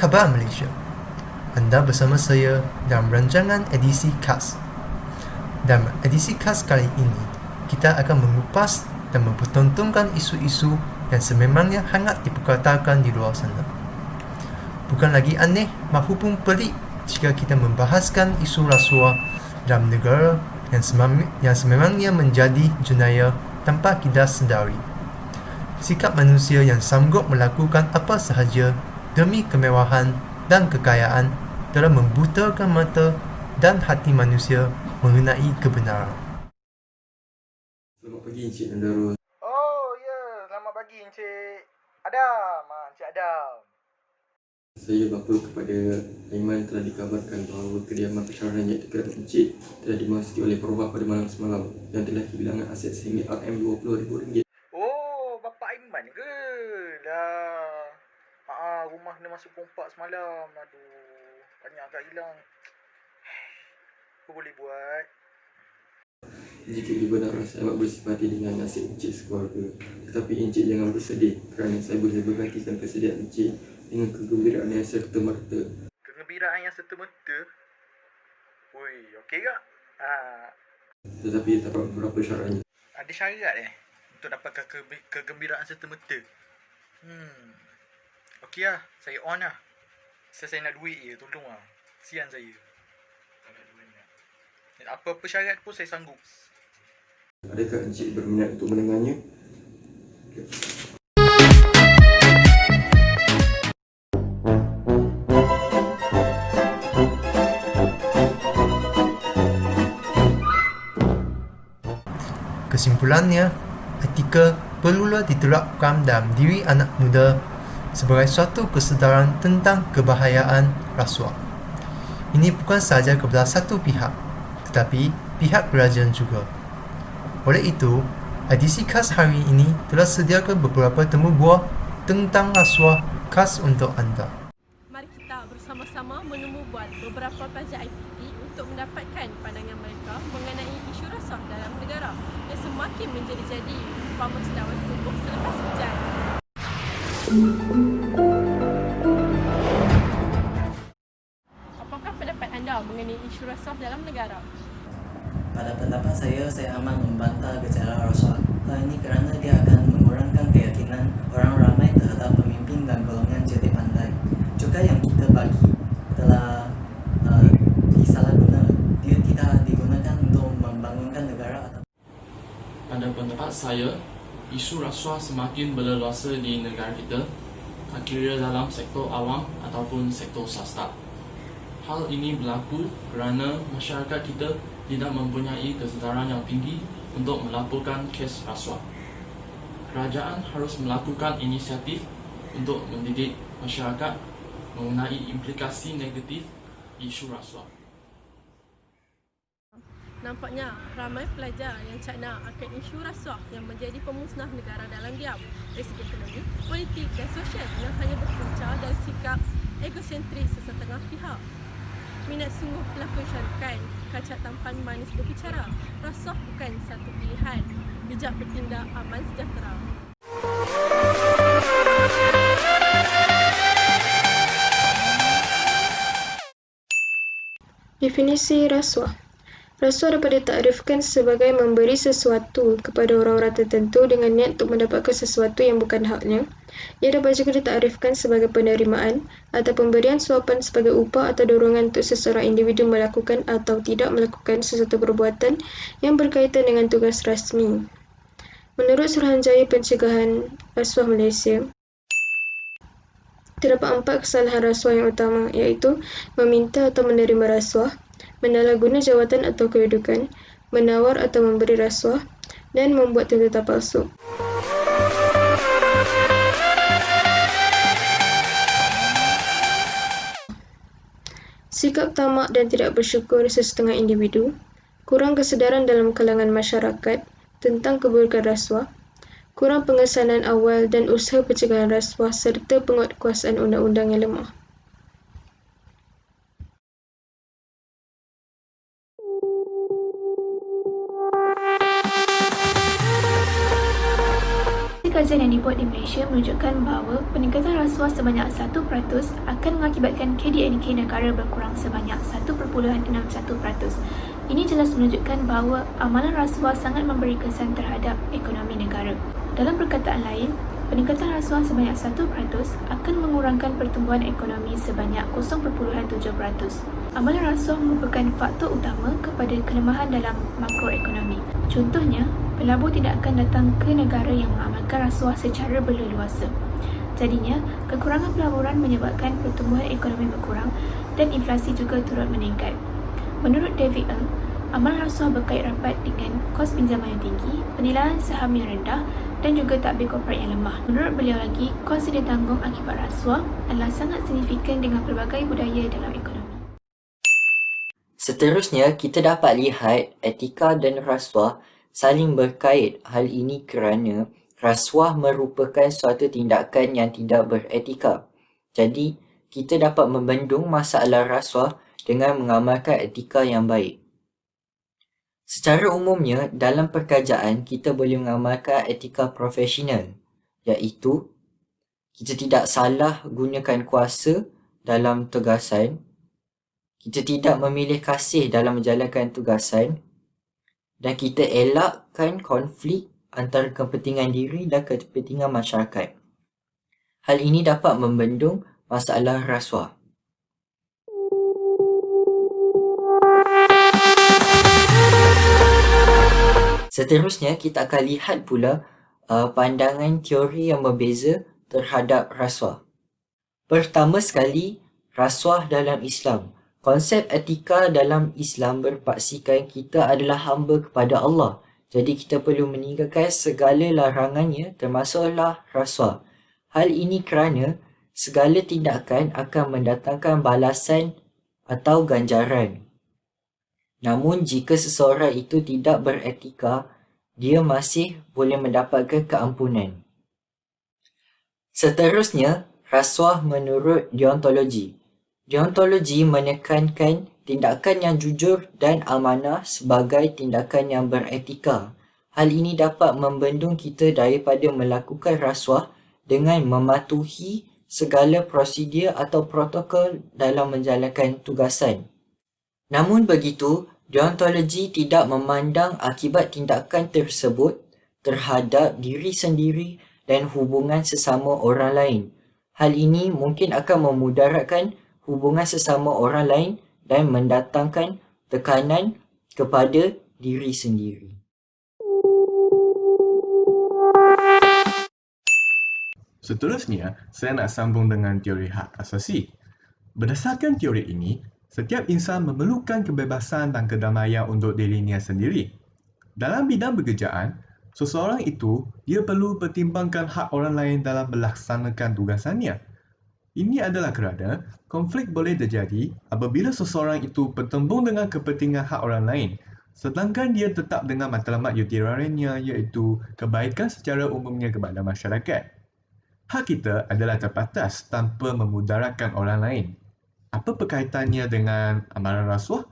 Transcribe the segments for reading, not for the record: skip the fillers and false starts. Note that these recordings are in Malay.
khabar Malaysia? Anda bersama saya dalam rancangan edisi khas. Dalam edisi khas kali ini, kita akan mengupas dan mempertontonkan isu-isu yang sememangnya hangat diperkatakan di luar sana. Bukan lagi aneh maupun pelik jika kita membahaskan isu rasuah dalam negara yang sememangnya menjadi jenayah tanpa kita sedari. Sikap manusia yang sanggup melakukan apa sahaja demi kemewahan dan kekayaan telah membutakan mata dan hati manusia mengenai kebenaran. Selamat pagi Encik Nandarul. Oh ya, selamat pagi Encik Adam. Encik Adam. Saya bapa kepada Aiman telah dikabarkan bahawa kediaman persyaratan iaitu kerajaan Encik telah dimasuki oleh perubah pada malam semalam yang telah kehilangan aset sehingga RM20,000. Oh, Bapak Aiman ke? Dah. Rumah kena masuk pompak semalam. Aduh, banyak agak hilang. Apa boleh buat? Jika ibu dan rasa amat bersempati dengan nasib Encik sekeluarga, tetapi Encik jangan bersedih kerana saya boleh bergantikan kesedihan Encik dengan kegembiraan yang serta-merta. Kegembiraan yang serta-merta? Ui, okey tak? Tetapi terdapat beberapa syaratnya. Ada syarat untuk dapatkan kegembiraan serta-merta? Okey lah, saya on lah. Saya nak duit je, tolong lah. Kesian saya. Apa-apa syarat pun saya sanggup. Adakah Encik berminat untuk mendengarnya? Kesimpulannya, etika perlulah diterapkan dalam diri anak muda sebagai suatu kesedaran tentang kebahayaan rasuah. Ini bukan sahaja kepada satu pihak, tetapi pihak kerajaan juga. Oleh itu, edisi khas hari ini telah sediakan beberapa temu buah tentang rasuah khas untuk anda. Mari kita bersama-sama menemu buat beberapa pelajar IPT untuk mendapatkan pandangan mereka mengenai isu rasuah dalam negara yang semakin menjadi-jadi umpama sedawan tumbuh selepas hujan. Apakah pendapat anda mengenai isu rasuah dalam negara? Pada pendapat saya amat membantah gejala rasuah. Hal ini kerana dia akan mengurangkan keyakinan orang ramai terhadap pemimpin dan golongan jeli pandai. Juga yang kita bagi telah disalahguna. Dia tidak digunakan untuk membangunkan negara atau. Pada pendapat saya, isu rasuah semakin berleluasa di negara kita, kira dalam sektor awam ataupun sektor swasta. Hal ini berlaku kerana masyarakat kita tidak mempunyai kesedaran yang tinggi untuk melaporkan kes rasuah. Kerajaan harus melakukan inisiatif untuk mendidik masyarakat mengenai implikasi negatif isu rasuah. Nampaknya ramai pelajar yang cakna akan isu rasuah yang menjadi pemusnah negara dalam diam dari segi ekonomi, politik dan sosial yang hanya berpunca dari sikap egosentris sesetengah pihak. Minat sungguh pelakon syarikat, kaca tampan manis berbicara. Rasuah bukan satu pilihan. Bijak bertindak, aman sejahtera. Definisi rasuah. Rasuah dapat ditakrifkan sebagai memberi sesuatu kepada orang-orang tertentu dengan niat untuk mendapatkan sesuatu yang bukan haknya. Ia dapat juga ditakrifkan sebagai penerimaan atau pemberian suapan sebagai upah atau dorongan untuk seseorang individu melakukan atau tidak melakukan sesuatu perbuatan yang berkaitan dengan tugas rasmi. Menurut Suruhanjaya Pencegahan Rasuah Malaysia, terdapat 4 kesalahan rasuah yang utama, iaitu meminta atau menerima rasuah, menyalahguna jawatan atau kedudukan, menawar atau memberi rasuah, dan membuat tuntutan palsu. Sikap tamak dan tidak bersyukur sesetengah individu, kurang kesedaran dalam kalangan masyarakat tentang keburukan rasuah, kurang pengesanan awal dan usaha pencegahan rasuah serta penguatkuasaan undang-undang yang lemah. kajian yang dibuat di Malaysia menunjukkan bahawa peningkatan rasuah sebanyak 1% akan mengakibatkan KDNK negara berkurang sebanyak 1.61%. Ini jelas menunjukkan bahawa amalan rasuah sangat memberi kesan terhadap ekonomi negara. Dalam perkataan lain, peningkatan rasuah sebanyak 1% akan mengurangkan pertumbuhan ekonomi sebanyak 0.7%. Amalan rasuah merupakan faktor utama kepada kelemahan dalam makroekonomi. Contohnya, pelabur tidak akan datang ke negara yang mengamalkan rasuah secara berleluasa. Jadinya, kekurangan pelaburan menyebabkan pertumbuhan ekonomi berkurang dan inflasi juga turut meningkat. Menurut David Ng, amalan rasuah berkait rapat dengan kos pinjaman yang tinggi, penilaian saham yang rendah dan juga tadbir korporat yang lemah. Menurut beliau lagi, kos yang ditanggung akibat rasuah adalah sangat signifikan dengan pelbagai budaya dalam ekonomi. Seterusnya, kita dapat lihat etika dan rasuah saling berkait. Hal ini kerana rasuah merupakan suatu tindakan yang tidak beretika. Jadi, kita dapat membendung masalah rasuah dengan mengamalkan etika yang baik. Secara umumnya, dalam perkajaan, kita boleh mengamalkan etika profesional, iaitu kita tidak salah gunakan kuasa dalam tugasan, kita tidak memilih kasih dalam menjalankan tugasan, dan kita elakkan konflik antara kepentingan diri dan kepentingan masyarakat. Hal ini dapat membendung masalah rasuah. Seterusnya, kita akan lihat pula pandangan teori yang berbeza terhadap rasuah. Pertama sekali, rasuah dalam Islam. Konsep etika dalam Islam berpaksikan kita adalah hamba kepada Allah. Jadi kita perlu meninggalkan segala larangannya termasuklah rasuah. Hal ini kerana segala tindakan akan mendatangkan balasan atau ganjaran. Namun jika seseorang itu tidak beretika, dia masih boleh mendapatkan keampunan. Seterusnya, rasuah menurut deontologi. Deontologi menekankan tindakan yang jujur dan amanah sebagai tindakan yang beretika. Hal ini dapat membendung kita daripada melakukan rasuah dengan mematuhi segala prosedur atau protokol dalam menjalankan tugasan. Namun begitu, deontologi tidak memandang akibat tindakan tersebut terhadap diri sendiri dan hubungan sesama orang lain. Hal ini mungkin akan memudaratkan hubungan sesama orang lain dan mendatangkan tekanan kepada diri sendiri. Seterusnya, saya nak sambung dengan teori hak asasi. Berdasarkan teori ini, setiap insan memerlukan kebebasan dan kedamaian untuk dirinya sendiri. Dalam bidang pekerjaan, seseorang itu dia perlu pertimbangkan hak orang lain dalam melaksanakan tugasannya. Ini adalah kerana konflik boleh terjadi apabila seseorang itu bertembung dengan kepentingan hak orang lain, sedangkan dia tetap dengan matlamat utilitariannya iaitu kebaikan secara umumnya kepada masyarakat. Hak kita adalah terbatas tanpa memudaratkan orang lain. Apa perkaitannya dengan amalan rasuah?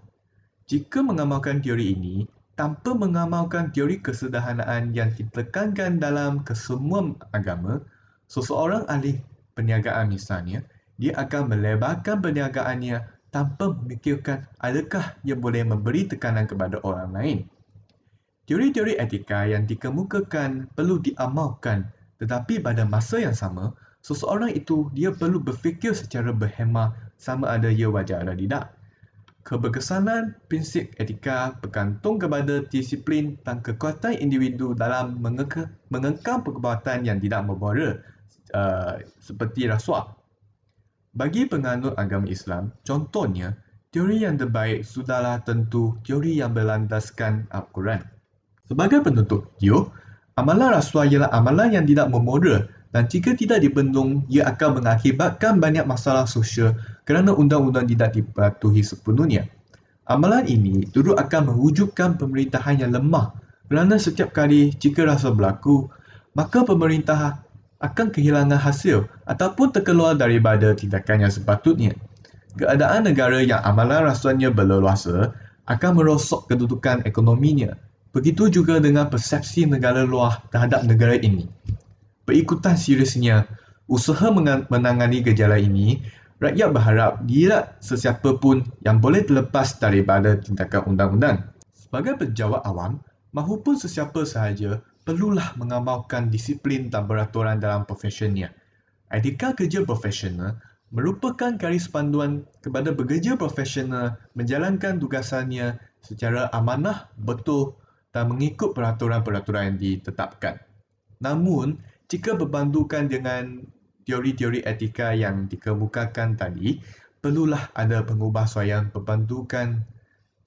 Jika mengamalkan teori ini, tanpa mengamalkan teori kesederhanaan yang ditekankan dalam kesemua agama, seseorang ahli perniagaan misalnya, dia akan melebarkan perniagaannya tanpa memikirkan adakah ia boleh memberi tekanan kepada orang lain. Teori-teori etika yang dikemukakan perlu diamalkan, tetapi pada masa yang sama, seseorang itu dia perlu berfikir secara berhemah sama ada ia wajar atau tidak. Keberkesanan prinsip etika bergantung kepada disiplin dan kekuatan individu dalam mengekang perbuatan yang tidak membara, seperti rasuah. Bagi penganut agama Islam, contohnya, teori yang terbaik sudahlah tentu teori yang berlandaskan Al-Quran. Sebagai penutup video, amalan rasuah ialah amalan yang tidak memoral dan jika tidak dibendung, ia akan mengakibatkan banyak masalah sosial kerana undang-undang tidak dipatuhi sepenuhnya. Amalan ini turut akan mewujudkan pemerintahan yang lemah kerana setiap kali jika rasuah berlaku, maka pemerintah akan kehilangan hasil ataupun terkeluar daripada tindakan yang sepatutnya. Keadaan negara yang amalan rasuahnya berleluasa akan merosok kedudukan ekonominya. Begitu juga dengan persepsi negara luar terhadap negara ini. berikutan seriusnya usaha menangani gejala ini, rakyat berharap tidak sesiapa pun yang boleh terlepas daripada tindakan undang-undang. Sebagai pejabat awam, mahupun sesiapa sahaja perlulah mengamalkan disiplin dan peraturan dalam profesionnya. Etika kerja profesional merupakan garis panduan kepada bekerja profesional menjalankan tugasannya secara amanah, betul dan mengikut peraturan-peraturan yang ditetapkan. Namun, jika berpandukan dengan teori-teori etika yang dikemukakan tadi, perlulah ada pengubahsuaian berpandukan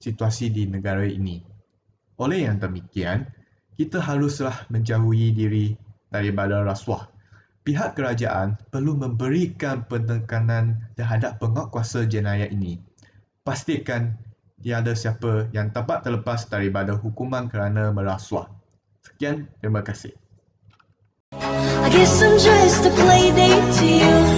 situasi di negara ini. Oleh yang demikian, kita haruslah menjauhi diri daripada rasuah. Pihak kerajaan perlu memberikan penekanan terhadap penguatkuasa jenayah ini. Pastikan tiada siapa yang dapat terlepas daripada hukuman kerana merasuah. Sekian, terima kasih. I guess I'm just a playdate to you.